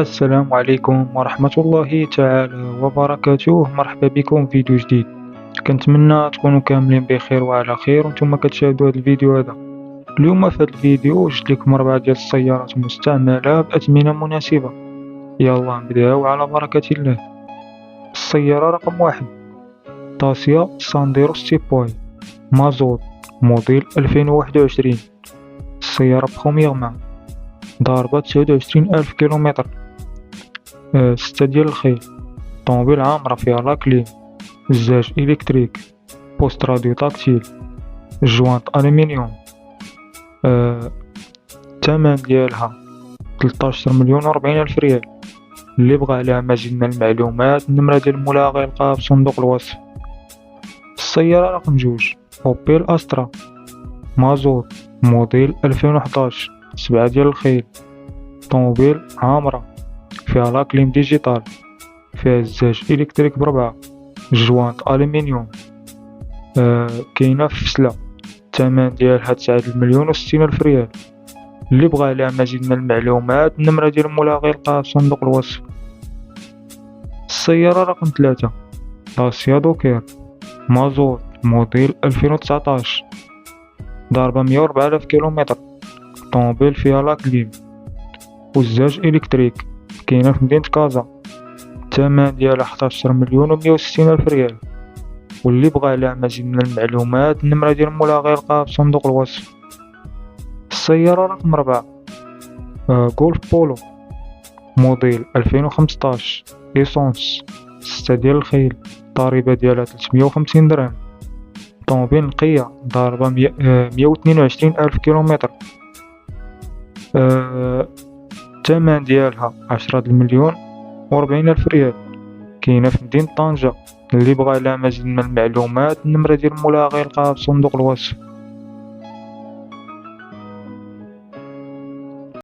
السلام عليكم ورحمة الله تعالى وبركاته. مرحبا بكم في فيديو جديد. كنتمنى تكونوا كاملين بخير وعلى خير وانتم كتشاهدوا هذا الفيديو هذا. اليوم في هذا الفيديو جبت لكم 4 ديال السيارات مستعملة بأثمنة مناسبة. يلا نبداو على بركة الله. السيارة رقم 1 داسيا سانديرو ستيبوي مازوت موديل 2021. السيارة بخوميغ مان، ضاربة 29,000 كيلومتر. 6 ديال الخيل، طوموبيل عامرة فيها لاكليم، زجاج إلكتريك، بوست راديو تاكتيل، جوانط ألمنيوم. الثمن ديالها 13 مليون و40 ألف ريال. اللي بغى عليها مزيد من المعلومات النمرة ديال المولا غيلقاها في صندوق الوصف. السيارة رقم 2 أوبيل أسترا مازوت موديل 2011. 7 ديال الخيل، طوموبيل عامرة فيها لاكليم ديجيتال، فيها الزجاج إلكتريك ب4، جوانط ألمنيوم. كاينة في فسلة. الثمن ديالها 9 مليون و60 ألف ريال. اللي بغى عليها مزيد من المعلومات النمرة ديال مولاها غيلقاها في صندوق الوصف. السيارة رقم 3 داسيا دوكير مازوت موديل 2019. ضاربة 104,000 كيلومتر. طوموبيل فيها لاكليم والزجاج إلكتريك. كاينة في مدينة كازا. الثمن ديالها 11 مليون و160 ألف ريال. واللي بغى عليها مزيد من المعلومات النمرة ديال مولاها غيلقاها في صندوق الوصف. السيارة رقم 4 غولف بولو موديل 2015 إيسونس. 6 ديال الخيل، الضريبة ديالها 350 درهم. طوموبيل نقية، ضاربة 122 ألف كيلومتر. الثمن ديالها 10 مليون و40 ألف ريال. كاينة في مدينة طنجة. اللي بغى عليها مزيد من المعلومات النمرة ديال مولاها غيلقاها في صندوق الوصف.